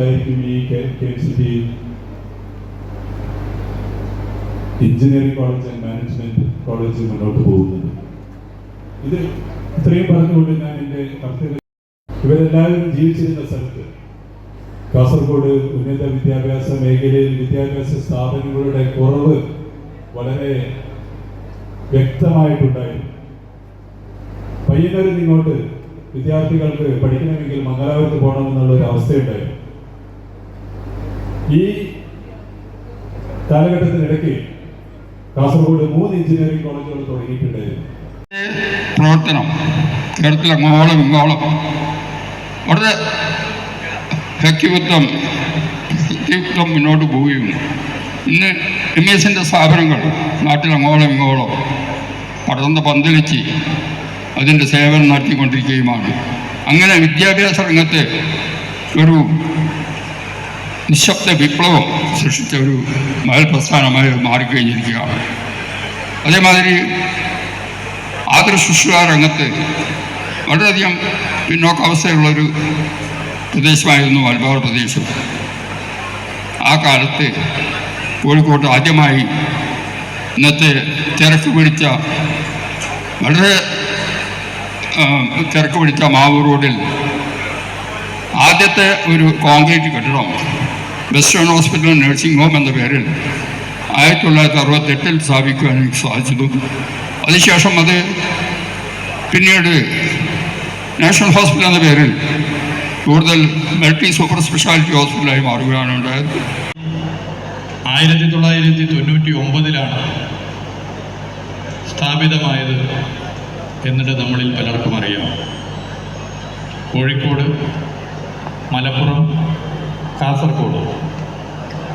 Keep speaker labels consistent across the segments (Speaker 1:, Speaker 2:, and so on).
Speaker 1: കൊണ്ടായിരിക്കും ഈ KMCT engineering college and management college മുന്നോട്ട് പോകുന്നത്. ഇത് ഇത്രയും പറഞ്ഞുകൊണ്ട് ഞാൻ എൻ്റെ കർത്തവ്യം, ഇവരെല്ലാവരും ജീവിച്ചിരുന്ന സ്ഥലത്ത് കാസർഗോഡ് ഉന്നത വിദ്യാഭ്യാസ മേഖലയിൽ വിദ്യാഭ്യാസ സ്ഥാപനങ്ങളുടെ കുറവ് വളരെ വ്യക്തമായിട്ടുണ്ടായിരുന്നു. പയ്യന്നൂരിൽ ഇങ്ങോട്ട് വിദ്യാർത്ഥികൾക്ക് പഠിക്കണമെങ്കിൽ മംഗലാപുരത്ത് പോകണമെന്നുള്ളൊരു അവസ്ഥയുണ്ടായിരുന്നു. ഈ കാലഘട്ടത്തിനിടയ്ക്ക് കാസർഗോഡ് 3 എഞ്ചിനീയറിംഗ് കോളേജുകൾ തുടങ്ങിയിട്ടുണ്ടായിരുന്നു.
Speaker 2: പ്രവർത്തനം കേരളത്തിൽ അങ്ങോളം ഇങ്ങോളം വളരെ വ്യക്തിത്വം മുന്നോട്ട് പോവുകയും ഇന്ന് MESന്റെ സ്ഥാപനങ്ങൾ നാട്ടിൽ അങ്ങോളം ഇങ്ങോളം പടർന്ന് പന്തലിച്ച് അതിൻ്റെ സേവനം നടത്തിക്കൊണ്ടിരിക്കുകയുമാണ്. അങ്ങനെ വിദ്യാഭ്യാസ രംഗത്ത് ഒരു നിശബ്ദ വിപ്ലവം സൃഷ്ടിച്ച ഒരു മഹൽ പ്രസ്ഥാനമായി മാറിക്കഴിഞ്ഞിരിക്കുകയാണ്. അതേമാതിരി ആതുരശുശ്രൂഷ രംഗത്ത് വളരെയധികം പിന്നോക്കാവസ്ഥയുള്ളൊരു പ്രദേശമായിരുന്നു മലബാർ പ്രദേശം. ആ കാലത്ത് കോഴിക്കോട്ട് ആദ്യമായി ഇന്നത്തെ തിരക്ക് പിടിച്ച വളരെ തിരക്ക് പിടിച്ച മാവൂർ റോഡിൽ ആദ്യത്തെ ഒരു കോൺക്രീറ്റ് കെട്ടിടം വെസ്റ്റേൺ ഹോസ്പിറ്റൽ നഴ്സിംഗ് ഹോം എന്ന പേരിൽ 1968 സ്ഥാപിക്കുവാൻ എനിക്ക് സാധിച്ചതും അതിനുശേഷം അത് പിന്നീട് നാഷണൽ ഹോസ്പിറ്റൽ എന്ന പേരിൽ കൂടുതൽ മൾട്ടി സൂപ്പർ സ്പെഷ്യാലിറ്റി ഹോസ്പിറ്റലായി മാറുകയാണ് ഉണ്ടായത്.
Speaker 3: 1999 സ്ഥാപിതമായത് എന്നിട്ട് നമ്മളിൽ പലർക്കും അറിയാം. കോഴിക്കോട്, മലപ്പുറം, കാസർഗോഡ്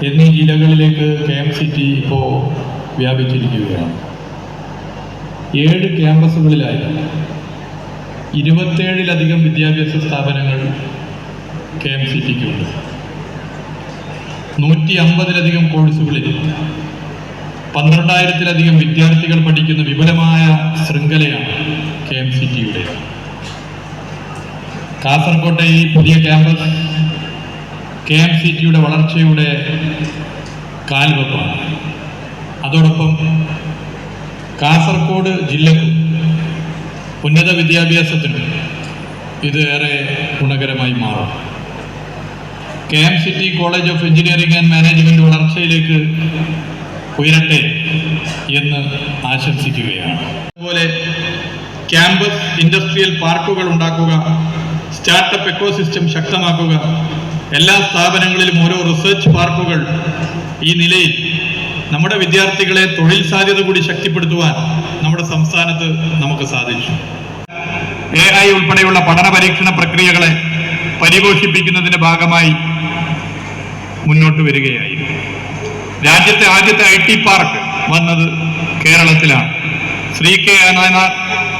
Speaker 3: എന്നീ ജില്ലകളിലേക്ക് KMCT ഇപ്പോൾ വ്യാപിച്ചിരിക്കുകയാണ്. 7 ക്യാമ്പസുകളിലായി 27-ലധികം വിദ്യാഭ്യാസ സ്ഥാപനങ്ങൾ KMCTക്കുണ്ട്. 150-ലധികം കോഴ്സുകളിൽ 12,000-ലധികം വിദ്യാർത്ഥികൾ പഠിക്കുന്ന വിപുലമായ ശൃംഖലയാണ് KMCTയുടെ. കാസർകോട്ടെ ഈ പുതിയ ക്യാമ്പസ് KMCTയുടെ വളർച്ചയുടെ കാൽവെപ്പാണ്. അതോടൊപ്പം കാസർഗോഡ് ജില്ലക്കും ഉന്നത വിദ്യാഭ്യാസത്തിന് ഇത് ഏറെ ഗുണകരമായി മാറും. KMCT college of engineering and management വളർച്ചയിലേക്ക് ഉയരട്ടെ എന്ന് ആശംസിക്കുകയാണ്. അതുപോലെ ക്യാമ്പസ് ഇൻഡസ്ട്രിയൽ പാർക്കുകൾ ഉണ്ടാക്കുക, സ്റ്റാർട്ടപ്പ് എക്കോസിസ്റ്റം ശക്തമാക്കുക, എല്ലാ സ്ഥാപനങ്ങളിലും ഓരോ റിസർച്ച് പാർക്കുകൾ, ഈ നിലയിൽ നമ്മുടെ വിദ്യാർത്ഥികളെ തൊഴിൽ സാധ്യത കൂടി ശക്തിപ്പെടുത്തുവാൻ നമ്മുടെ സംസ്ഥാനത്ത് നമുക്ക് സാധിച്ചു. AI ഉൾപ്പെടെയുള്ള പഠന പരീക്ഷണ പ്രക്രിയകളെ പരിപോഷിപ്പിക്കുന്നതിന്റെ ഭാഗമായി മുന്നോട്ട് വരികയായിരുന്നു. രാജ്യത്തെ ആദ്യത്തെ IT പാർക്ക് വന്നത് കേരളത്തിലാണ്. ശ്രീ K നായനാർ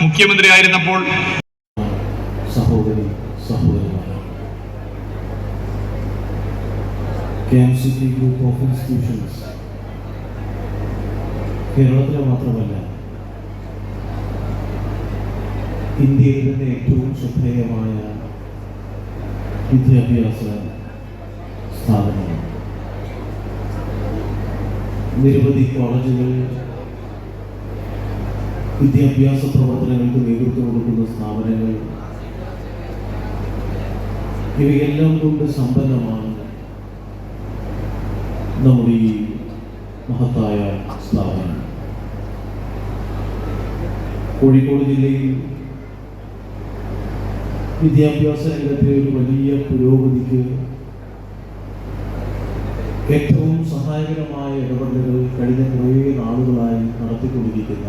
Speaker 3: മുഖ്യമന്ത്രിയായിരുന്നപ്പോൾ
Speaker 4: KMCT ഗ്രൂപ്പ് ഓഫ് ഇൻസ്റ്റിറ്റ്യൂഷൻസ് കേരളത്തിലെ മാത്രമല്ല ഇന്ത്യയിൽ തന്നെ ഏറ്റവും ശ്രദ്ധേയമായ വിദ്യാഭ്യാസ സ്ഥാപനമാണ്. നിരവധി കോളേജുകൾ വിദ്യാഭ്യാസ പ്രവർത്തനങ്ങൾക്ക് നേതൃത്വം കൊടുക്കുന്ന സ്ഥാപനങ്ങൾ, ഇവയെല്ലാം കൊണ്ട് സമ്പന്നമാണ് നമ്മുടെ ഈ മഹത്തായ സ്ഥാപനം. കോഴിക്കോട് ജില്ലയിൽ വിദ്യാഭ്യാസ രംഗത്തെ ഒരു വലിയ പുരോഗതിക്ക് ഏറ്റവും സഹായകരമായ ഇടപെടലുകൾ കഴിഞ്ഞ കുറേ നാളുകളായി നടത്തിക്കൊണ്ടിരിക്കുന്ന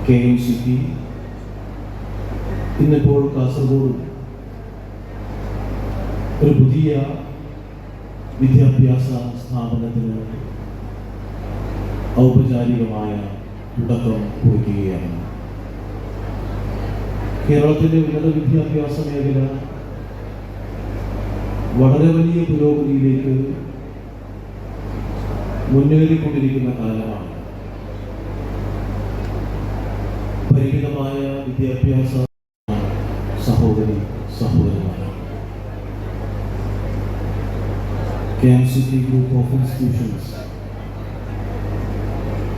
Speaker 4: KMCT ഇന്നിപ്പോൾ കാസർഗോഡ് ഒരു പുതിയ വിദ്യാഭ്യാസ സ്ഥാപനത്തിന് ഔപചാരികമായ തുടക്കം കുറിക്കുകയാണ്. കേരളത്തിൻ്റെ ഉന്നത വിദ്യാഭ്യാസ മേഖല വളരെ വലിയ പുരോഗതിയിലേക്ക് മുന്നേറിക്കൊണ്ടിരിക്കുന്ന കാലമാണ്. പരിമിതമായ വിദ്യാഭ്യാസ സഹോദരന്മാർ, KMCT ഗ്രൂപ്പ് ഓഫ് ഇൻസ്റ്റിറ്റ്യൂഷൻസ്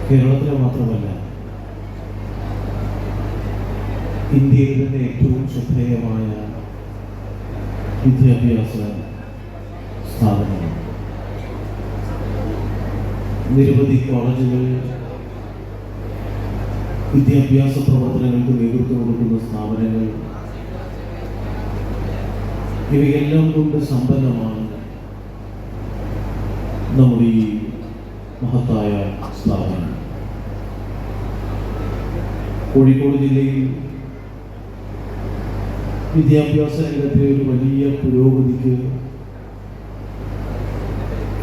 Speaker 4: കേരളത്തിലെ മാത്രമല്ല ഇന്ത്യയിൽ തന്നെ ഏറ്റവും ശ്രദ്ധേയമായ വിദ്യാഭ്യാസ സ്ഥാപനമാണ്. നിരവധി കോളേജുകൾ വിദ്യാഭ്യാസ പ്രവർത്തനങ്ങൾക്ക് നേതൃത്വം കൊടുക്കുന്ന സ്ഥാപനങ്ങൾ ഇവയെല്ലാം കൊണ്ട് സമ്പന്നമാണ് നമ്മുടെ ഈ മഹത്തായ സ്ഥാപനം. കോഴിക്കോട് ജില്ലയിൽ വിദ്യാഭ്യാസ രംഗത്തെ ഒരു വലിയ പുരോഗതിക്ക്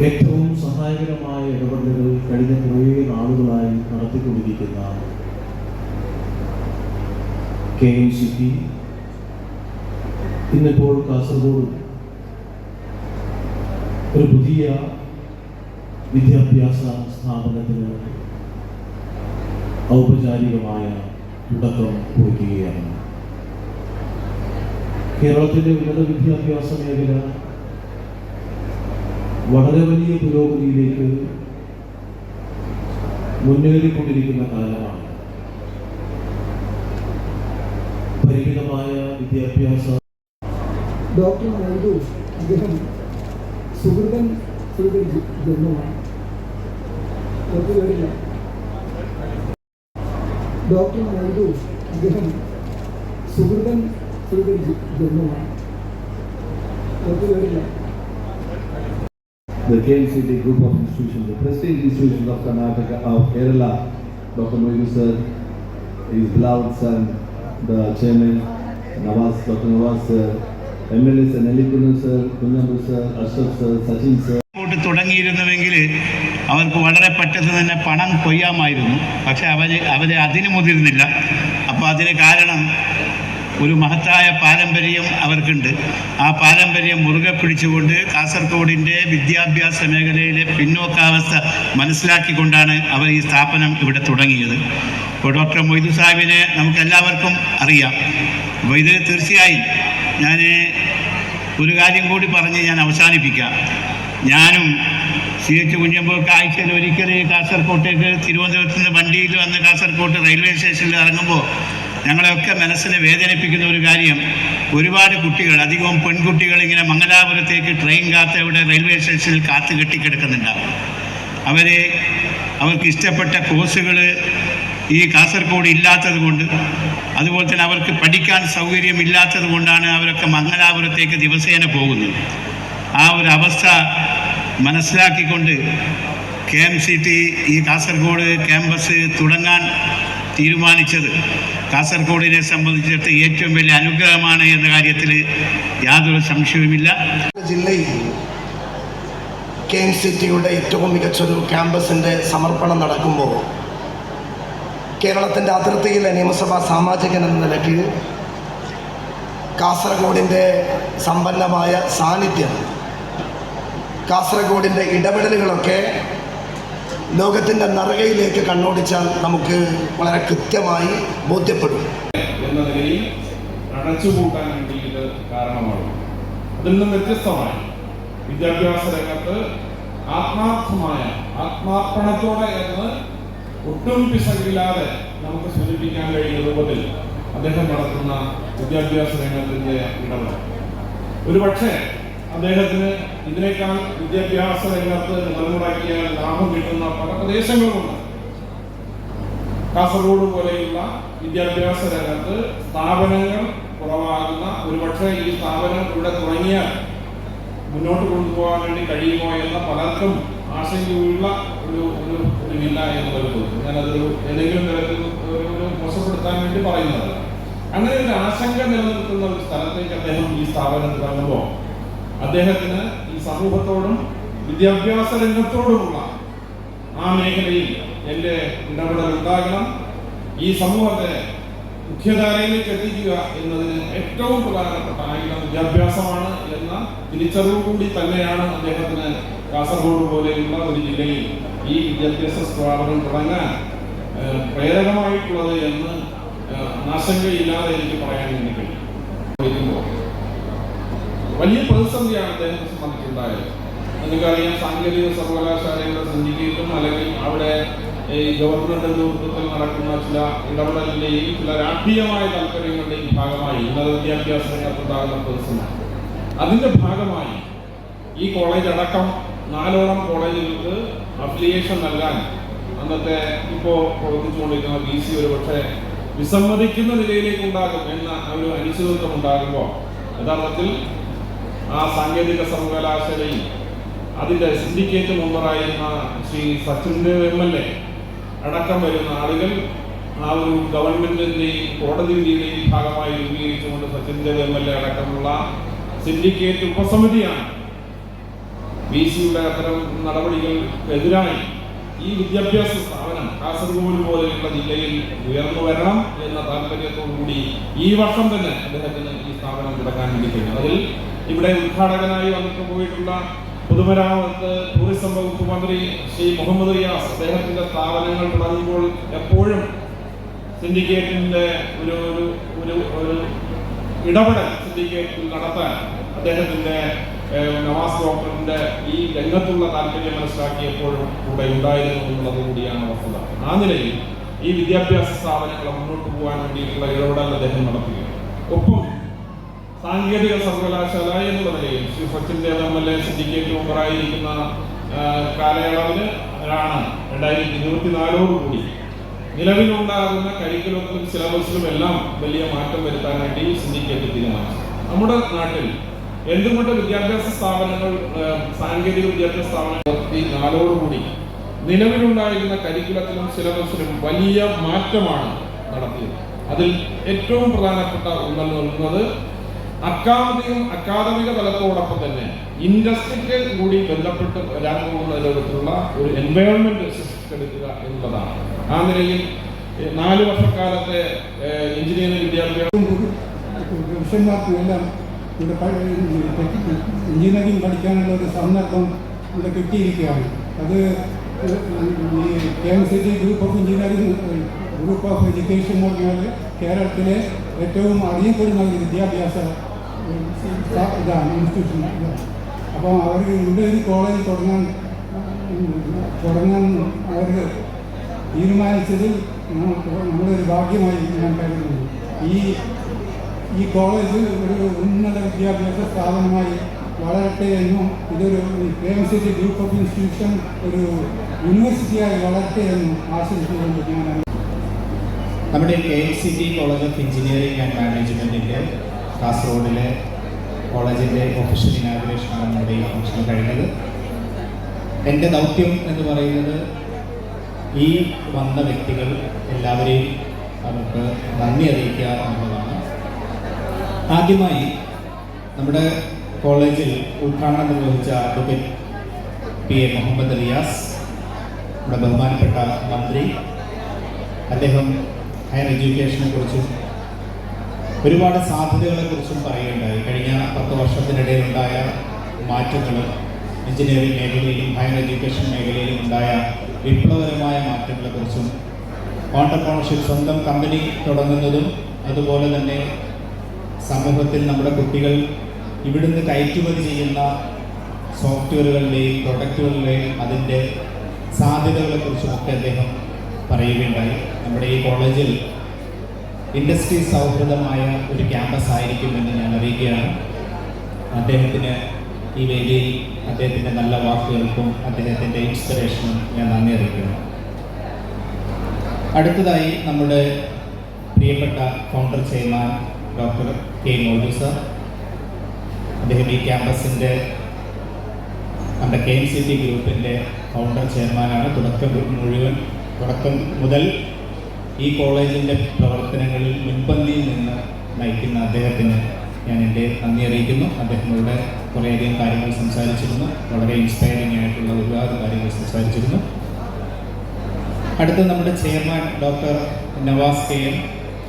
Speaker 4: ഏറ്റവും സഹായകരമായ ഇടപെടലുകൾ കഴിഞ്ഞ കുറേ നാളുകളായി നടത്തിക്കൊണ്ടിരിക്കുന്ന KMCT ഇന്നിപ്പോൾ കാസർഗോഡ് ഒരു പുതിയ വിദ്യാഭ്യാസ സ്ഥാപനത്തിന് ഔപചാരികമായ തുടക്കം കുറിക്കുകയാണ്. കേരളത്തിൻ്റെ ഉന്നത വിദ്യാഭ്യാസ മേഖല വളരെ വലിയ പുരോഗതിയിലേക്ക് മുന്നേറിക്കൊണ്ടിരിക്കുന്ന കാലമാണ്. പരിമിതമായ വിദ്യാഭ്യാസ
Speaker 5: ഡോക്ടർ മൈദു അദ്ദേഹം സുഹൃതൻ ജന്മമാണ്. ഒത്തുവരില്ല. ഡോക്ടർ മൈദു അദ്ദേഹം സുഹൃതൻ ജന്മമാണ്. ഒത്തുവരില്ല.
Speaker 4: The KMCT group of institutions, the prestige institutions of Karnataka, of Kerala, Dr. Moidu sir, his beloved son, the chairman, Dr. Nawaz sir, MLAs and Nelikunu sir, Kunjambu sir, Ashraf sir, Sachin sir.
Speaker 6: തുടങ്ങിയിരുന്നുവെങ്കിൽ അവർക്ക് വളരെ പെട്ടെന്ന് തന്നെ പണം കൊയ്യാമായിരുന്നു. പക്ഷെ അവർ അതിന് മുതിർന്നില്ല. അപ്പോൾ അതിന് കാരണം ഒരു മഹത്തായ പാരമ്പര്യം അവർക്കുണ്ട്. ആ പാരമ്പര്യം മുറുകെ പിടിച്ചുകൊണ്ട് കാസർഗോഡിൻ്റെ വിദ്യാഭ്യാസ മേഖലയിലെ പിന്നോക്കാവസ്ഥ മനസ്സിലാക്കിക്കൊണ്ടാണ് അവർ ഈ സ്ഥാപനം ഇവിടെ തുടങ്ങിയത്. ഇപ്പോൾ ഡോക്ടർ മൊയ്തു സാഹിബിനെ നമുക്ക് എല്ലാവർക്കും അറിയാം. അപ്പോൾ ഇത് തീർച്ചയായും ഞാൻ ഒരു കാര്യം കൂടി പറഞ്ഞ് ഞാൻ അവസാനിപ്പിക്കാം. ഞാനും CH കുഞ്ഞമ്പൊക്കെ ആഴ്ചയിൽ ഒരിക്കൽ കാസർഗോട്ടേക്ക് തിരുവനന്തപുരത്ത് നിന്ന് വണ്ടിയിൽ വന്ന് കാസർഗോട്ട് റെയിൽവേ സ്റ്റേഷനിൽ ഇറങ്ങുമ്പോൾ ഞങ്ങളെയൊക്കെ മനസ്സിനെ വേദനിപ്പിക്കുന്ന ഒരു കാര്യം, ഒരുപാട് കുട്ടികൾ, അധികവും പെൺകുട്ടികൾ ഇങ്ങനെ മംഗലാപുരത്തേക്ക് ട്രെയിൻ കാത്ത് ഇവിടെ റെയിൽവേ സ്റ്റേഷനിൽ കാത്തു കെട്ടിക്കിടക്കുന്നുണ്ടാവും. അവർക്ക് ഇഷ്ടപ്പെട്ട കോഴ്സുകൾ ഈ കാസർഗോഡ് ഇല്ലാത്തത് കൊണ്ട്, അതുപോലെ തന്നെ അവർക്ക് പഠിക്കാൻ സൗകര്യമില്ലാത്തത് കൊണ്ടാണ് അവരൊക്കെ മംഗലാപുരത്തേക്ക് ദിവസേന പോകുന്നത്. ആ ഒരു അവസ്ഥ മനസ്സിലാക്കിക്കൊണ്ട് KMCT ഈ കാസർഗോഡ് ക്യാമ്പസ് തുടങ്ങാൻ തീരുമാനിച്ചത് കാസർഗോഡിനെ സംബന്ധിച്ചിടത്ത് ഏറ്റവും വലിയ അനുഗ്രഹമാണ് എന്ന കാര്യത്തിൽ യാതൊരു സംശയവുമില്ല.
Speaker 7: ജില്ലയിൽ KMCTയുടെ ഏറ്റവും മികച്ചൊരു ക്യാമ്പസിൻ്റെ സമർപ്പണം നടക്കുമ്പോൾ കേരളത്തിൻ്റെ അതിർത്തിയിലെ നിയമസഭാ സാമാജികൻ എന്ന നിലയ്ക്ക് കാസർഗോഡിൻ്റെ സമ്പന്നമായ സാന്നിധ്യം, കാസർഗോഡിൻ്റെ ഇടപെടലുകളൊക്കെ ലോകത്തിൻ്റെ നറുകയിലേക്ക് കണ്ണോടിച്ചാൽ നമുക്ക് വളരെ കൃത്യമായി ബോധ്യപ്പെടും.
Speaker 1: എന്ന നിലയിൽ അടച്ചുപൂട്ടാൻ വേണ്ടി ഇത് കാരണമാണ്. അതിൽ നിന്നും വ്യത്യസ്തമായി വിദ്യാഭ്യാസ രംഗത്ത് ആത്മാർപ്പണത്തോടെ എന്ന് ഒട്ടും പിശകില്ലാതെ നമുക്ക് സൂചിപ്പിക്കാൻ കഴിയുന്ന രൂപത്തിൽ അദ്ദേഹം നടത്തുന്ന വിദ്യാഭ്യാസ രംഗത്തിൻ്റെ ഇടപെടൽ ഒരുപക്ഷെ അദ്ദേഹത്തിന് ഇതിനേക്കാൾ വിദ്യാഭ്യാസ രംഗത്ത് നിലമുടക്കിയ ലാഭം കിട്ടുന്ന പല പ്രദേശങ്ങളുമുണ്ട്. കാസർഗോഡ് പോലെയുള്ള വിദ്യാഭ്യാസ രംഗത്ത് സ്ഥാപനങ്ങൾ കുറവാകുന്ന, ഒരുപക്ഷെ ഈ സ്ഥാപനം ഇവിടെ തുടങ്ങിയാൽ മുന്നോട്ട് കൊണ്ടുപോകാൻ വേണ്ടി കഴിയുമോ എന്ന പലർക്കും ആശങ്കയുള്ള ഒരു എന്നുള്ളത് തോന്നുന്നു. ഞാനതൊരു ഏതെങ്കിലും തരത്തിൽ ഒരു മോശപ്പെടുത്താൻ വേണ്ടി പറയുന്നത്. അങ്ങനെ ഒരു ആശങ്ക നിലനിൽക്കുന്ന ഒരു സ്ഥലത്തേക്ക് അദ്ദേഹം ഈ സ്ഥാപനം തുടങ്ങുമ്പോൾ അദ്ദേഹത്തിന് ഈ സമൂഹത്തോടും വിദ്യാഭ്യാസ രംഗത്തോടുമുള്ള ആ മേഖലയിൽ എൻ്റെ ഇടപെടൽ ഉണ്ടാകണം. ഈ സമൂഹത്തെ മുഖ്യധാരയിലേക്ക് എത്തിക്കുക എന്നതിന് ഏറ്റവും പ്രധാനപ്പെട്ട ആയുധം വിദ്യാഭ്യാസമാണ് എന്ന തിരിച്ചറിവ് കൂടി തന്നെയാണ് അദ്ദേഹത്തിന് കാസർഗോഡ് പോലെയുള്ള ഒരു ജില്ലയിൽ ഈ വിദ്യാഭ്യാസ സ്ഥാപനം തുടങ്ങാൻ പ്രേരകമായിട്ടുള്ളത് എന്ന് ആശങ്കയില്ലാതെ എനിക്ക് പറയാൻ വേണ്ടി കഴിയും. വലിയ പ്രതിസന്ധിയാണ് അദ്ദേഹത്തെ സംബന്ധിച്ചുണ്ടായത്. നിങ്ങൾക്കറിയാം സാങ്കേതിക സർവകലാശാലയുടെ സിൻഡിക്കേറ്റും അല്ലെങ്കിൽ അവിടെ ഈ ഗവൺമെന്റ് നേതൃത്വത്തിൽ നടക്കുന്ന ചില ഇടപെടലിൻ്റെയും ചില രാഷ്ട്രീയമായ താല്പര്യങ്ങളുടെയും ഭാഗമായി ഉന്നത വിദ്യാഭ്യാസ രംഗത്തുണ്ടാകുന്ന പ്രതിസന്ധി. അതിൻ്റെ ഭാഗമായി ഈ കോളേജ് അടക്കം 4ഓളം കോളേജുകൾക്ക് അഫിലിയേഷൻ നൽകാൻ അന്നത്തെ ഇപ്പോൾ പ്രവർത്തിച്ചുകൊണ്ടിരിക്കുന്ന VC ഒരു പക്ഷേ വിസമ്മതിക്കുന്ന നിലയിലേക്ക് ഉണ്ടാകും എന്ന ഒരു അനിശ്ചിതത്വം ഉണ്ടാകുമ്പോൾ യഥാർത്ഥത്തിൽ ആ സാങ്കേതിക സർവകലാശാലയിൽ അതിൻ്റെ സിൻഡിക്കേറ്റ് മെമ്പറായിരുന്ന ശ്രീ സച്ചിൻദേവ് MLA അടക്കം വരുന്ന ആളുകൾ ആ ഒരു ഗവൺമെന്റിന്റെയും കോടതി വിധിയുടെയും ഭാഗമായി രൂപീകരിച്ചുകൊണ്ട് സച്ചിൻദേവ് MLA അടക്കമുള്ള സിൻഡിക്കേറ്റ് ഉപസമിതിയാണ് VCയുടെ അത്തരം നടപടികൾക്കെതിരായി ഈ വിദ്യാഭ്യാസ സ്ഥാപനം കാസർഗോഡ് പോലെയുള്ള ജില്ലയിൽ ഉയർന്നു വരണം എന്ന താല്പര്യത്തോടുകൂടി ഈ വർഷം തന്നെ അദ്ദേഹത്തിന് ഈ സ്ഥാപനം തുടങ്ങാൻ വേണ്ടി കഴിഞ്ഞു. അതിൽ ഇവിടെ ഉദ്ഘാടകനായി വന്നിട്ട് പോയിട്ടുള്ള പൊതുമരാമത്ത് ടൂറിസം വകുപ്പ് മന്ത്രി ശ്രീ മുഹമ്മദ് റിയാസ് അദ്ദേഹത്തിന്റെ സ്ഥാപനങ്ങൾ തുടങ്ങുമ്പോൾ എപ്പോഴും സിൻഡിക്കേറ്റിന്റെ ഒരു ഇടപെടൽ സിൻഡിക്കേറ്റിൽ നടത്താൻ അദ്ദേഹത്തിന്റെ നവാസ് ഡോക്ടറിന്റെ ഈ രംഗത്തുള്ള താല്പര്യം മനസ്സിലാക്കിയപ്പോഴും കൂടെ ഉണ്ടായിരുന്നു എന്നുള്ളത് കൂടിയാണ് വസ്തുത. ആ നിലയിൽ ഈ വിദ്യാഭ്യാസ സ്ഥാപനങ്ങളെ മുന്നോട്ട് പോകാൻ വേണ്ടിയിട്ടുള്ള ഇടപെടൽ അദ്ദേഹം നടത്തുകയാണ്. ഒപ്പം സാങ്കേതിക സർവകലാശാല എന്നുള്ള നിലയിൽ ശ്രീ സച്ചിൻദേവ് MLA സിൻഡിക്കേറ്റ് മെമ്പറായിരിക്കുന്ന കാലയളവിന് ആണ് 2024 നിലവിലുണ്ടാകുന്ന കരിക്കുലത്തിലും സിലബസിലും എല്ലാം വലിയ മാറ്റം വരുത്താൻ വേണ്ടി സിൻഡിക്കേറ്റ് തീരുമാനിച്ചു. നമ്മുടെ നാട്ടിൽ എന്തുകൊണ്ട് വിദ്യാഭ്യാസ സ്ഥാപനങ്ങൾ സാങ്കേതിക വിദ്യാഭ്യാസ സ്ഥാപനങ്ങൾ 4 നിലവിലുണ്ടായിരുന്ന കരിക്കുലത്തിലും സിലബസിലും വലിയ മാറ്റമാണ് നടത്തിയത്. അതിൽ ഏറ്റവും പ്രധാനപ്പെട്ട ഒന്നെന്ന് പറയുന്നത് അക്കാദമിക തലത്തോടൊപ്പം തന്നെ ഇൻഡസ്ട്രിക്ക് കൂടി ബന്ധപ്പെട്ട് വരാൻ പോകുന്ന തരത്തിലുള്ള ഒരു എൻവയോൺമെന്റ് സൃഷ്ടിച്ചെടുക്കുക എന്നുള്ളതാണ്. ആ നിലയിൽ 4 വർഷക്കാലത്തെ എഞ്ചിനീയറിംഗ് വിദ്യാഭ്യാസം
Speaker 5: പുരുഷന്മാർക്കുമെല്ലാം ഇവിടെ എഞ്ചിനീയറിംഗ് പഠിക്കാനുള്ള ഒരു സന്ദർഭം ഇവിടെ കിട്ടിയിരിക്കുകയാണ്. അത് KMCT group of engineering group of education എന്ന് പറഞ്ഞാൽ കേരളത്തിലെ ഏറ്റവും അറിയപ്പെടുന്ന ഒരു വിദ്യാഭ്യാസ ഇതാണ്, ഇൻസ്റ്റിറ്റ്യൂഷൻ. അപ്പോൾ അവർ ഇവിടെ ഒരു കോളേജ് തുടങ്ങാൻ അവർ തീരുമാനിച്ചതിൽ നമ്മുടെ ഒരു ഭാഗ്യമായി ഞാൻ കരുതുന്നു. ഈ കോളേജ് ഒരു ഉന്നത വിദ്യാഭ്യാസ സ്ഥാപനമായി വളരട്ടെ എന്നും ഇതൊരു KMCT ഗ്രൂപ്പ് ഓഫ് ഇൻസ്റ്റിറ്റ്യൂഷൻ ഒരു യൂണിവേഴ്സിറ്റിയായി വളരട്ടെ എന്നും ആശംസിച്ചുകൊണ്ട് ഞാൻ
Speaker 8: നമ്മുടെ KMCT college of engineering and മാനേജ്മെൻറ്റിൻ്റെ കാസർഗോഡിലെ കോളേജിൻ്റെ ഒഫീഷ്യൽ ഇനാഗുറേഷനാണ് നമ്മുടെ ഈ ഫംഗ്ഷൻ കഴിഞ്ഞത്. എൻ്റെ ദൗത്യം എന്ന് പറയുന്നത് ഈ വന്ന വ്യക്തികൾ എല്ലാവരെയും അവർക്ക് നന്ദി അറിയിക്കുക എന്നുള്ളതാണ്. ആദ്യമായി നമ്മുടെ കോളേജിൽ ഉദ്ഘാടനം നിർവഹിച്ച അഡ്വക്കേറ്റ് PA മുഹമ്മദ് റിയാസ്, നമ്മുടെ ബഹുമാനപ്പെട്ട മന്ത്രി, അദ്ദേഹം ഹയർ എഡ്യൂക്കേഷനെ കുറിച്ചും ഒരുപാട് സാധ്യതകളെക്കുറിച്ചും പറയുകയുണ്ടായി. കഴിഞ്ഞ 10 വർഷത്തിനിടയിലുണ്ടായ മാറ്റങ്ങൾ എഞ്ചിനീയറിംഗ് മേഖലയിലും ഹയർ എഡ്യൂക്കേഷൻ മേഖലയിലും ഉണ്ടായ വിപ്ലവകരമായ മാറ്റങ്ങളെക്കുറിച്ചും ഓൺടർപ്രണർഷിപ്പ്, സ്വന്തം കമ്പനി തുടങ്ങുന്നതും അതുപോലെ തന്നെ സമൂഹത്തിൽ നമ്മുടെ കുട്ടികൾ ഇവിടുന്ന് കയറ്റുമതി ചെയ്യുന്ന സോഫ്റ്റ്വെയറുകളുടെയും പ്രൊഡക്റ്റുകളുടെയും അതിൻ്റെ സാധ്യതകളെക്കുറിച്ചുമൊക്കെ അദ്ദേഹം പറയുകയുണ്ടായി. നമ്മുടെ ഈ കോളേജിൽ ഇൻഡസ്ട്രി സൗഹൃദമായ ഒരു ക്യാമ്പസ് ആയിരിക്കുമെന്ന് ഞാൻ അറിയിക്കുകയാണ്. അദ്ദേഹത്തിന് ഈ വേദിയിൽ അദ്ദേഹത്തിൻ്റെ നല്ല വാക്കുകൾക്കും അദ്ദേഹത്തിൻ്റെ ഇൻസ്പിറേഷനും ഞാൻ നന്ദി അറിയിക്കുന്നു. അടുത്തതായി നമ്മുടെ പ്രിയപ്പെട്ട founder chairman doctor K. Moulu sir, അദ്ദേഹം ഈ ക്യാമ്പസിൻ്റെ നമ്മുടെ KMCT ഗ്രൂപ്പിൻ്റെ ഫൗണ്ടർ ചെയർമാനാണ്. തുടക്കം മുതൽ ഈ കോളേജിൻ്റെ പ്രവർത്തനങ്ങളിൽ മുൻപന്തിയിൽ നിന്ന് നയിക്കുന്ന അദ്ദേഹത്തിന് ഞാൻ എൻ്റെ നന്ദി അറിയിക്കുന്നു. അദ്ദേഹത്തിനോട് കുറേയധികം കാര്യങ്ങൾ സംസാരിച്ചിരുന്നു, വളരെ ഇൻസ്പയറിംഗ് ആയിട്ടുള്ള ഒരുപാട് കാര്യങ്ങൾ സംസാരിച്ചിരുന്നു. അടുത്ത നമ്മുടെ ചെയർമാൻ ഡോക്ടർ നവാസ് KM,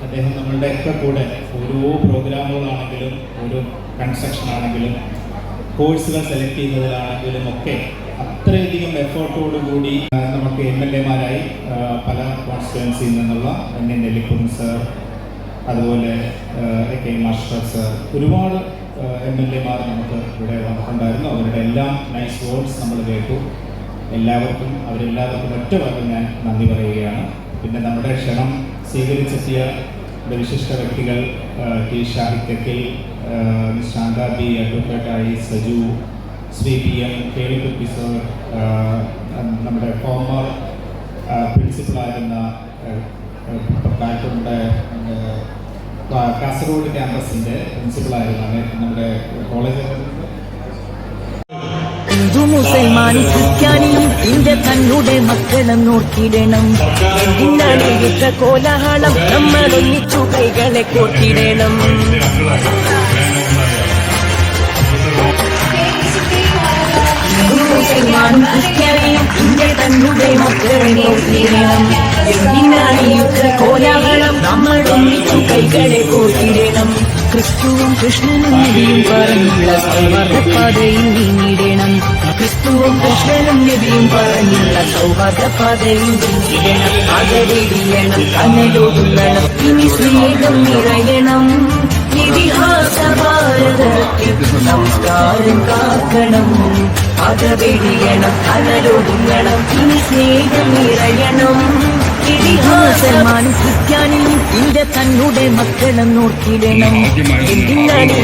Speaker 8: അദ്ദേഹം നമ്മളുടെയൊക്കെ കൂടെ ഓരോ പ്രോഗ്രാമുകളാണെങ്കിലും ഓരോ കൺസ്ട്രക്ഷൻ ആണെങ്കിലും കോഴ്സുകൾ സെലക്ട് ചെയ്യുന്നതിലാണെങ്കിലും ഒക്കെ അത്രയധികം എഫേർട്ടോടുകൂടി നമുക്ക് MLA-മാരായി പല കോൺസ്റ്റിറ്റ്യുവൻസിയിൽ നിന്നുള്ള നെല്ലിക്കുന്ന് സർ, അതുപോലെ K. മാസ്റ്റർ സർ, ഒരുപാട് MLA-മാർ നമുക്ക് ഇവിടെ വന്നിട്ടുണ്ടായിരുന്നു. അവരുടെ എല്ലാം നൈസ് വേർഡ്സ് നമ്മൾ കേട്ടു. അവരെല്ലാവർക്കും ഒറ്റ വാക്കിൽ ഞാൻ നന്ദി പറയുകയാണ്. പിന്നെ നമ്മുടെ ക്ഷണം സ്വീകരിച്ചെത്തിയ വിശിഷ്ട വ്യക്തികൾ T Shahid Thekkal, miss Shantha B, അഡ്വക്കേറ്റായി സജു, ശ്രീ PM കേളുകുട്ടി സർ, നമ്മുടെ ഫോമർ പ്രിൻസിപ്പളായിരുന്ന കാസർഗോഡ് ക്യാമ്പസിൻ്റെ പ്രിൻസിപ്പളായിരുന്ന നമ്മുടെ കോളേജ്
Speaker 9: ഹിന്ദു മുസൽമാനും ക്രിസ്ത്യാനിയും ഇന്ത്യ തന്നുടെ മക്കളും നോക്കിയിടണം. എന്തിനാണ് കോലാഹലം? നമ്മൾ ഒന്നിച്ചു കൈകളെ കോർത്തിടണം. ഹിന്ദു മുസൽമാനും ക്രിസ്ത്യാനിയും ഇന്ത്യ തന്നുടെ മക്കളെ നോക്കിയിടണം. എന്തിനാണ് കോലാഹലം? നമ്മൾ ഒന്നിച്ചു കൈകളെ കോർത്തിടണം. ക്രിസ്തുവും കൃഷ്ണനും നബിയും പറഞ്ഞുള്ള സൗഹാർദ്ദപാതയിൽ നീങ്ങിടണം. ക്രിസ്തുവും കൃഷ്ണനും നബിയും പറഞ്ഞുള്ള സൗഹാർദ്ദപാതയിൽ നീങ്ങിടണം. അകലിയണം, കനലൊടുങ്ങണം, ഇനി സ്നേഹം നിറയണം. ഇതിഹാസ ഭാരതത്തിൽ സംസ്കാരം കാക്കണം. അകവെടിയണം, കനലൊടുങ്ങണം, ഇനി സ്നേഹം നിറയണം. ഇതിഹാസമാനും ക്രിസ്ത്യാനിയും ഇന്ത്യ തന്നുടെ മക്കളും നോക്കിയിടണം. എന്തിനാണ്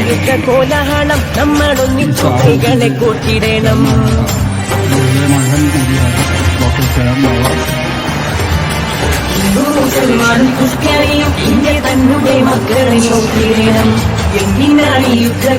Speaker 9: കോലാഹലം? നമ്മൾ ഒന്നിച്ചു കൈകളെ കോർത്തിടണം. ഹിന്ദു മുസൽമാനും ക്രിസ്ത്യാനിയും ഇന്ത്യ തന്നുടെ മക്കളെ നോക്കിയിടണം. എന്തിനാണ്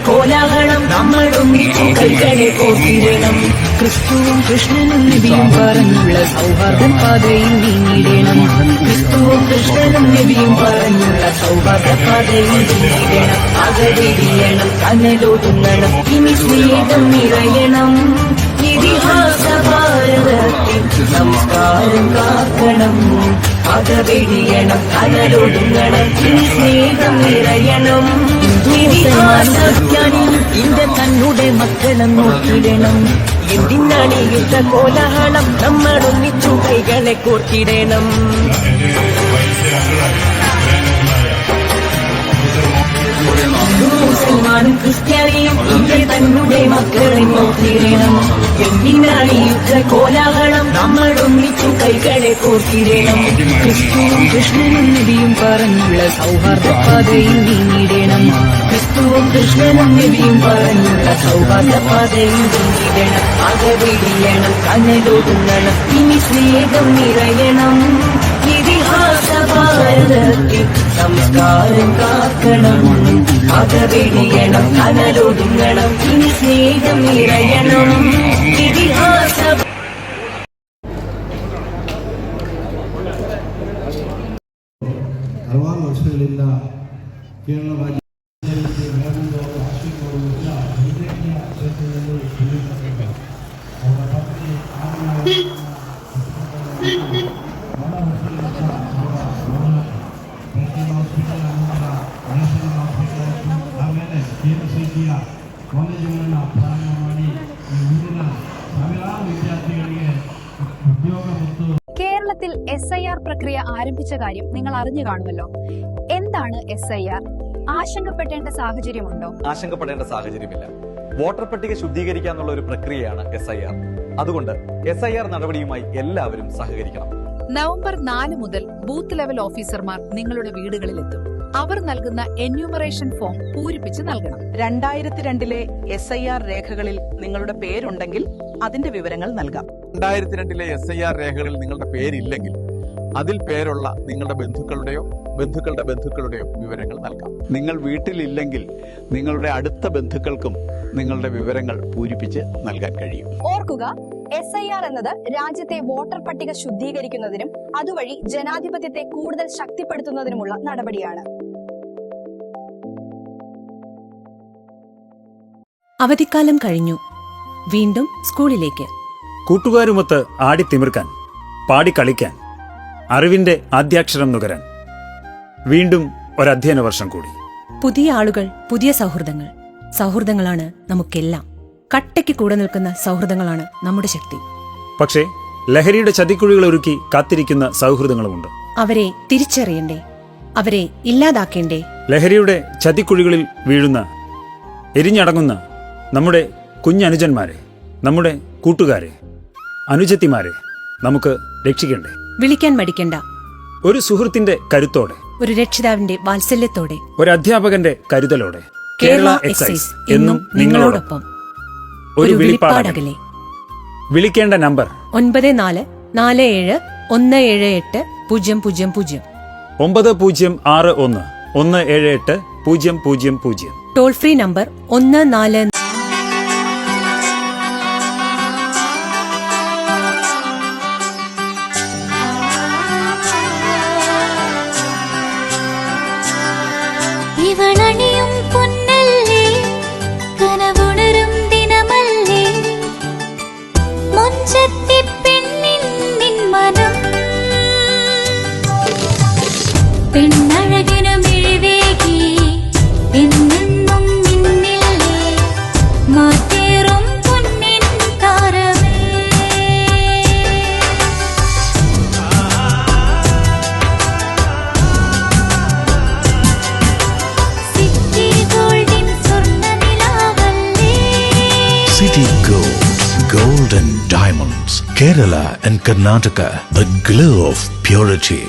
Speaker 9: കോലാഹലം? നമ്മൾ ഒന്നിച്ചു കൈകളെ കോർത്തിടണം. ക്രിസ്തുവും കൃഷ്ണനും നബിയും പറഞ്ഞുള്ള സൗഹാർദ്ദപാതയിൽ നീങ്ങിടണം. ക്രിസ്തുവും കൃഷ്ണനും നബിയും പറഞ്ഞുള്ള സൗഹാർദ്ദപാതയിൽ നീങ്ങിടണം. അകലിയണം, കനലൊടുങ്ങണം, ഇനി സ്നേഹം നിറയണം. ഇതിഹാസ ഭാരതത്തിൽ സംസ്കാരം കാക്കണം. അകവെടിയണം, കനലൊടുങ്ങണം, ഇനി സ്നേഹം നിറയണം. ക്രിസ്ത്യാനിയും ഇന്ത്യ തന്നുടെ മക്കളും നോക്കിയിടണം. എന്തിനാണ് കോലാഹലം? നമ്മൾ ഒന്നിച്ചു കൈകളെ കോർത്തിടണം. മുസൽമാനും ക്രിസ്ത്യാനിയും ഇന്ത്യ തന്നുടെ മക്കളെ നോക്കിയിടണം. എന്തിനാണ് കോലാഹലം? നമ്മൾ ഒന്നിച്ചു കൈകളെ കോർത്തിടണം. ക്രിസ്തുവും കൃഷ്ണനും നബിയും പറഞ്ഞുള്ള സൗഹാർദ്ദപാതയിൽ നീങ്ങിടണം. ക്രിസ്തുവും കൃഷ്ണനും നബിയും പറഞ്ഞുള്ള സൗഹാർദ്ദപാതയിൽ നീങ്ങിടണം. അകവെടിയണം, കനലൊടുങ്ങണം, ഇനി സ്നേഹം നിറയണം. ഇതിഹാസ ഭാരതത്തിൽ സംസ്കാരം കാക്കണം. അകവെടിയണം, കനലൊടുങ്ങണം, ഇനി സ്നേഹം നിറയണം. ഇതിഹാസ
Speaker 10: 6 ವರ್ಷಗಳಿಂದ ಕೇರಳ ರಾಜ್ಯ ಕಾಲೇಜುಗಳನ್ನು ಪ್ರಾರಂಭ ಮಾಡಿ ಈ ಊರಿನ ಸಾವಿರಾರು ವಿದ್ಯಾರ್ಥಿಗಳಿಗೆ ಉದ್ಯೋಗ ಮತ್ತು
Speaker 11: കേരളത്തിൽ SIR പ്രക്രിയ ആരംഭിച്ച കാര്യം നിങ്ങൾ അറിഞ്ഞു കാണുമല്ലോ. എന്താണ് SIR? ആശങ്കപ്പെടേണ്ട സാഹചര്യമുണ്ടോ?
Speaker 12: ആശങ്കപ്പെടേണ്ട സാഹചര്യമില്ല. വോട്ടർ പട്ടിക ശുദ്ധീകരിക്കാനുള്ള ഒരു പ്രക്രിയയാണ് SIR. അതുകൊണ്ട് SIR നടപടിയുമായി എല്ലാവരും സഹകരിക്കണം.
Speaker 11: നവംബർ 4 മുതൽ ബൂത്ത് ലെവൽ ഓഫീസർമാർ നിങ്ങളുടെ വീടുകളിലെത്തും. അവർ നൽകുന്ന എന്യൂമറേഷൻ ഫോം പൂരിപ്പിച്ച് നൽകണം.
Speaker 13: 2002 SIR രേഖകളിൽ നിങ്ങളുടെ പേരുണ്ടെങ്കിൽ അതിന്റെ വിവരങ്ങൾ നൽകാം.
Speaker 12: 2002 SIR രേഖകളിൽ നിങ്ങളുടെ പേരില്ലെങ്കിൽ അതിൽ പേരുള്ള നിങ്ങളുടെ ബന്ധുക്കളുടെ ബന്ധുക്കളുടെയോ വിവരങ്ങൾ നൽകാം. നിങ്ങൾ വീട്ടിലില്ലെങ്കിൽ നിങ്ങളുടെ അടുത്ത ബന്ധുക്കൾക്കും നിങ്ങളുടെ വിവരങ്ങൾ പൂരിപ്പിച്ച് നൽകാൻ കഴിയും.
Speaker 11: ഓർക്കുക, SIR എന്നത് രാജ്യത്തെ വോട്ടർ പട്ടിക ശുദ്ധീകരിക്കുന്നതിനും അതുവഴി ജനാധിപത്യത്തെ കൂടുതൽ ശക്തിപ്പെടുത്തുന്നതിനുമുള്ള നടപടിയാണ്.
Speaker 14: അവധിക്കാലം കഴിഞ്ഞു. വീണ്ടും സ്കൂളിലേക്ക്.
Speaker 15: കൂട്ടുകാരുമൊത്ത് ആടിത്തിമിർക്കാൻ, പാടിക്കളിക്കാൻ, അറിവിന്റെ ആദ്യാക്ഷരം നുകരാൻ. വീണ്ടും ഒരധ്യയന വർഷം കൂടി.
Speaker 14: പുതിയ ആളുകൾ, പുതിയ സൗഹൃദങ്ങൾ. സൗഹൃദങ്ങളാണ് നമുക്കെല്ലാം. കട്ടയ്ക്ക് കൂടെ നിൽക്കുന്ന സൗഹൃദങ്ങളാണ് നമ്മുടെ ശക്തി.
Speaker 15: പക്ഷേ ലഹരിയുടെ ചതിക്കുഴികൾ ഒരുക്കി കാത്തിരിക്കുന്ന സൗഹൃദങ്ങളുമുണ്ട്.
Speaker 14: അവരെ തിരിച്ചറിയണ്ടേ? അവരെ ഇല്ലാതാക്കേണ്ടേ?
Speaker 15: ലഹരിയുടെ ചതിക്കുഴികളിൽ വീഴുന്ന എരിഞ്ഞടങ്ങുന്ന നമ്മുടെ കുഞ്ഞനുജന്മാരെ, നമ്മുടെ കൂട്ടുകാരെ, അനുജത്തിമാരെ നമുക്ക് രക്ഷിക്കണ്ടേ?
Speaker 14: വിളിക്കാൻ മടിക്കണ്ട.
Speaker 15: ഒരു സുഹൃത്തിന്റെ കരുത്തോടെ,
Speaker 14: ഒരു രക്ഷിതാവിന്റെ വാത്സല്യത്തോടെ,
Speaker 15: ഒരു അധ്യാപകന്റെ കരുതലോടെ
Speaker 14: കേരള എക്സൈസ് എന്നും നിങ്ങളോടൊപ്പം.
Speaker 15: ഒരു വിളിപ്പാടകലെ. വിളിക്കേണ്ട നമ്പർ
Speaker 14: 9447178000
Speaker 15: 9061178000.
Speaker 14: Toll free number 14.
Speaker 9: ഇവളണിയും പൊന്നല്ലേ, കനവുണരും ദിനമല്ലേ, മൊഞ്ചത്തി പെണ്ണിൻ നിൻ മനം, പെണ്ണഴകിനു മിഴിവേകി എന്നെന്നും നിന്നില്ലേ, മാറ്റേറും പൊന്നിൻ താരമേ. സിറ്റി ഗോൾഡിൻ സ്വർണ്ണനിലാവല്ലേ.
Speaker 16: City Gold, Gold and Diamonds, Kerala and Karnataka, the glow of purity.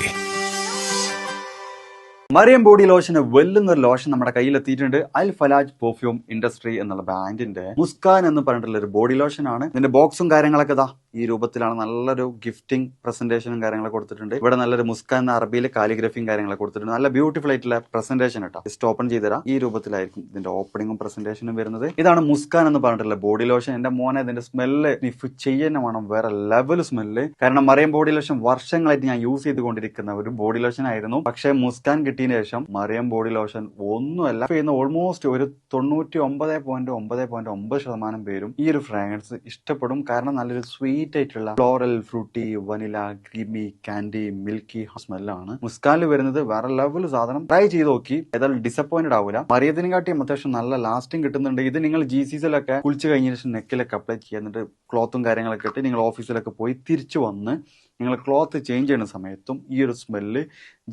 Speaker 17: Mariyam body ലോഷന് വെല്ലുന്നൊരു ലോഷൻ നമ്മുടെ കയ്യിലെത്തിയിട്ടുണ്ട്. അൽ ഫലാജ് പെർഫ്യൂം ഇൻഡസ്ട്രി എന്നുള്ള ബ്രാൻഡിന്റെ മുസ്കാൻ എന്ന് പറഞ്ഞിട്ടുള്ള ഒരു ബോഡി ലോഷൻ ആണ്. ഇതിന്റെ ബോക്സും കാര്യങ്ങളൊക്കെ ഇതാ ഈ രൂപത്തിലാണ്. നല്ലൊരു ഗിഫ്റ്റിംഗ് പ്രസന്റേഷനും കാര്യങ്ങളൊക്കെ കൊടുത്തിട്ടുണ്ട്. ഇവിടെ നല്ലൊരു മുസ്കാൻ എന്ന അറബിയിൽ കാലിഗ്രഫിയും കാര്യങ്ങളൊക്കെ കൊടുത്തിട്ടുണ്ട്. നല്ല ബ്യൂട്ടിഫുൾ ആയിട്ടുള്ള പ്രസന്റേഷൻ കേട്ടോ. ജസ്റ്റ് ഓപ്പൺ ചെയ്തുതരാം. ഈ രൂപത്തിലായിരിക്കും ഇതിന്റെ ഓപ്പണിങ്ങും പ്രസന്റേഷനും വരുന്നത്. ഇതാണ് മുസ്കാൻ എന്ന് പറഞ്ഞിട്ടുള്ള ബോഡി ലോഷൻ. എന്റെ മോനെ ഇതിന്റെ സ്മെല്ല് സ്നിഫ് ചെയ്യുന്ന വേണം, വേറെ ലെവൽ സ്മെല്ല്. കാരണം മറിയം ബോഡി ലോഷൻ വർഷങ്ങളായിട്ട് ഞാൻ യൂസ് ചെയ്തുകൊണ്ടിരിക്കുന്ന ഒരു ബോഡി ലോഷൻ ആയിരുന്നു. പക്ഷേ മുസ്കാൻ കിട്ടിയതിന് ശേഷം മറിയം ബോഡി ലോഷൻ ഒന്നുമല്ല ചെയ്യുന്ന ഓൾമോസ്റ്റ് ഒരു 99.9% പേരും ഈ ഒരു ഫ്രാഗ്രൻസ് ഇഷ്ടപ്പെടും. കാരണം നല്ലൊരു സ്വീറ്റ് ആയിട്ടുള്ള floral, fruity, vanilla, creamy, candy, milky സ്മെല്ലാണ് മുസ്കാനിൽ വരുന്നത്. വേറെ ലെവൽ സാധനം. ട്രൈ ചെയ്ത് നോക്കി, ഏതായാലും ഡിസപ്പോയിന്റഡ് ആവില്ല. മറിയത്തിനെ കാട്ടിയും അത്യാവശ്യം നല്ല ലാസ്റ്റിംഗ് കിട്ടുന്നുണ്ട്. ഇത് നിങ്ങൾ GCCയിലൊക്കെ കുളിച്ച് കഴിഞ്ഞ ശേഷം നെക്കിലൊക്കെ അപ്ലൈ ചെയ്യുന്നുണ്ട്. ക്ലോത്തും കാര്യങ്ങളൊക്കെ ഇട്ട് നിങ്ങൾ ഓഫീസിലൊക്കെ പോയി തിരിച്ചു വന്ന് നിങ്ങൾ ക്ലോത്ത് ചേഞ്ച് ചെയ്യുന്ന സമയത്തും ഈ ഒരു സ്മെല്ല്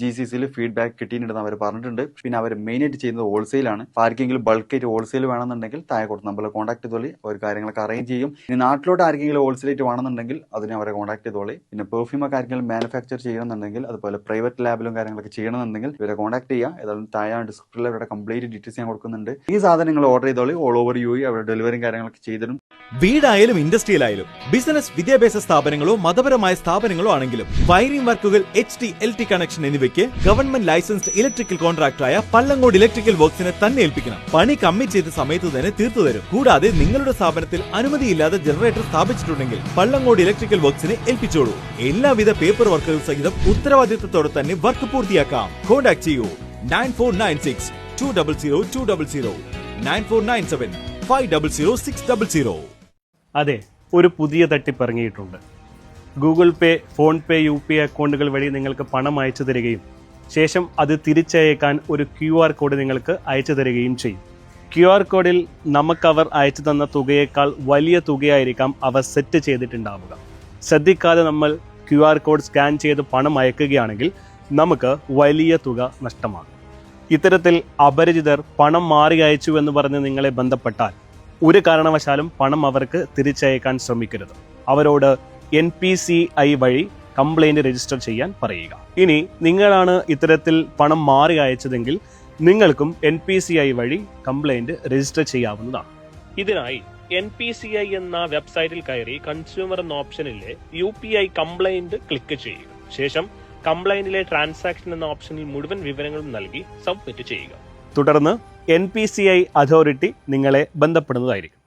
Speaker 17: GCCയിൽ ഫീഡ്ബാക്ക് കിട്ടിയിട്ടുണ്ടെന്ന് അവർ പറഞ്ഞിട്ടുണ്ട്. പിന്നെ അവർ മെയിനായിട്ട് ചെയ്യുന്നത് ഹോൾസെയിലാണ്. ആർക്കെങ്കിലും ബൾക്കായിട്ട് ഹോൾസെയിൽ വേണമെന്നുണ്ടെങ്കിൽ താഴെ കൊടുത്ത് നമ്മൾ കോൺടാക്ട് ചെയ്തോളി. അവർ കാര്യങ്ങളൊക്കെ അറേഞ്ച് ചെയ്യും. ഇനി നാട്ടിലോട്ട് ആർക്കെങ്കിലും ഹോൾസെയിലായിട്ട് വേണമെന്നുണ്ടെങ്കിൽ അതിനെ അവരെ കോൺടാക്ട് ചെയ്തോളി. പിന്നെ പെർഫ്യൂമൊക്കെ ആർക്കെങ്കിലും മാനുഫാക്ചർ ചെയ്യണമെന്നുണ്ടെങ്കിൽ, അതുപോലെ പ്രൈവറ്റ് ലാബിലും കാര്യങ്ങളൊക്കെ ചെയ്യണമെന്നുണ്ടെങ്കിൽ ഇവരെ കോൺടാക്ട് ചെയ്യുക. ഏതായാലും താഴെ ഡിസ്ക്രിപ്ഷനിൽ അവരുടെ കംപ്ലീറ്റ് ഡീറ്റെയിൽസ് ഞാൻ കൊടുക്കുന്നുണ്ട്. ഈ സാധനം നിങ്ങൾ ഓർഡർ ചെയ്തോളി. ഓൾ ഓവർ UAE അവരുടെ ഡെലിവറിയും കാര്യങ്ങളൊക്കെ ചെയ്തിടും.
Speaker 18: വീടായാലും ഇൻഡസ്ട്രിയിലായാലും ബിസിനസ്, വിദ്യാഭ്യാസ സ്ഥാപനങ്ങളോ മതപരമായ സ്ഥാപനങ്ങളോ ആണെങ്കിലും വയറിംഗ് വർക്കുകൾ, HT, LT കണക്ഷൻ എന്നിവയ്ക്ക് ഗവൺമെന്റ് ലൈസൻസ്ഡ് ഇലക്ട്രിക്കൽ കോൺട്രാക്ടറായ പള്ളങ്കോട് ഇലക്ട്രിക്കൽ വർക്സിനെ തന്നെ ഏൽപ്പിക്കണം. പണി കമ്മിറ്റ് ചെയ്ത സമയത്ത് തന്നെ തീർത്തു തരും. കൂടാതെ നിങ്ങളുടെ സ്ഥാപനത്തിൽ അനുമതിയില്ലാതെ ജനറേറ്റർ സ്ഥാപിച്ചിട്ടുണ്ടെങ്കിൽ പള്ളങ്കോട് ഇലക്ട്രിക്കൽ വർക്സിനെ ഏൽപ്പിച്ചോളൂ. എല്ലാവിധ പേപ്പർ വർക്കുകൾ സഹിതം ഉത്തരവാദിത്തത്തോടെ തന്നെ വർക്ക് പൂർത്തിയാക്കാം. കോൺടാക്ട് ചെയ്യൂ 9496 200 200 9497 500 600.
Speaker 19: അതെ, ഒരു പുതിയ തട്ടിപ്പ് ഇറങ്ങിയിട്ടുണ്ട്. ഗൂഗിൾ പേ, ഫോൺ പേ, UPI അക്കൗണ്ടുകൾ വഴി നിങ്ങൾക്ക് പണം അയച്ചു തരികയും ശേഷം അത് തിരിച്ചയക്കാൻ ഒരു QR കോഡ് നിങ്ങൾക്ക് അയച്ചു തരികയും ചെയ്യും. QR കോഡിൽ നമുക്കവർ അയച്ചു തന്ന തുകയേക്കാൾ വലിയ തുകയായിരിക്കാം അവർ സെറ്റ് ചെയ്തിട്ടുണ്ടാവുക. ശ്രദ്ധിക്കാതെ നമ്മൾ QR കോഡ് സ്കാൻ ചെയ്ത് പണം അയക്കുകയാണെങ്കിൽ നമുക്ക് വലിയ തുക നഷ്ടമാകും. ഇത്തരത്തിൽ അപരിചിതർ പണം മാറി അയച്ചു എന്ന് പറഞ്ഞ് നിങ്ങളെ ബന്ധപ്പെട്ടാൽ ഒരു കാരണവശാലും പണം അവർക്ക് തിരിച്ചയക്കാൻ ശ്രമിക്കരുത്. അവരോട് NPCI വഴി കംപ്ലൈന്റ് രജിസ്റ്റർ ചെയ്യാൻ പറയുക. ഇനി നിങ്ങളാണ് ഇത്തരത്തിൽ പണം മാറി അയച്ചതെങ്കിൽ നിങ്ങൾക്കും NPCI വഴി കംപ്ലൈന്റ് രജിസ്റ്റർ ചെയ്യാവുന്നതാണ്. ഇതിനായി NPCI എന്ന വെബ്സൈറ്റിൽ കയറി കൺസ്യൂമർ എന്ന ഓപ്ഷനിലെ UPI കംപ്ലൈന്റ് ക്ലിക്ക് ചെയ്യുക. ശേഷം കംപ്ലൈന്റിലെ ട്രാൻസാക്ഷൻ എന്ന ഓപ്ഷനിൽ മുഴുവൻ വിവരങ്ങളും നൽകി സബ്മിറ്റ് ചെയ്യുക. തുടർന്ന് NPCI അതോറിറ്റി നിങ്ങളെ ബന്ധപ്പെടുന്നതായിരിക്കും.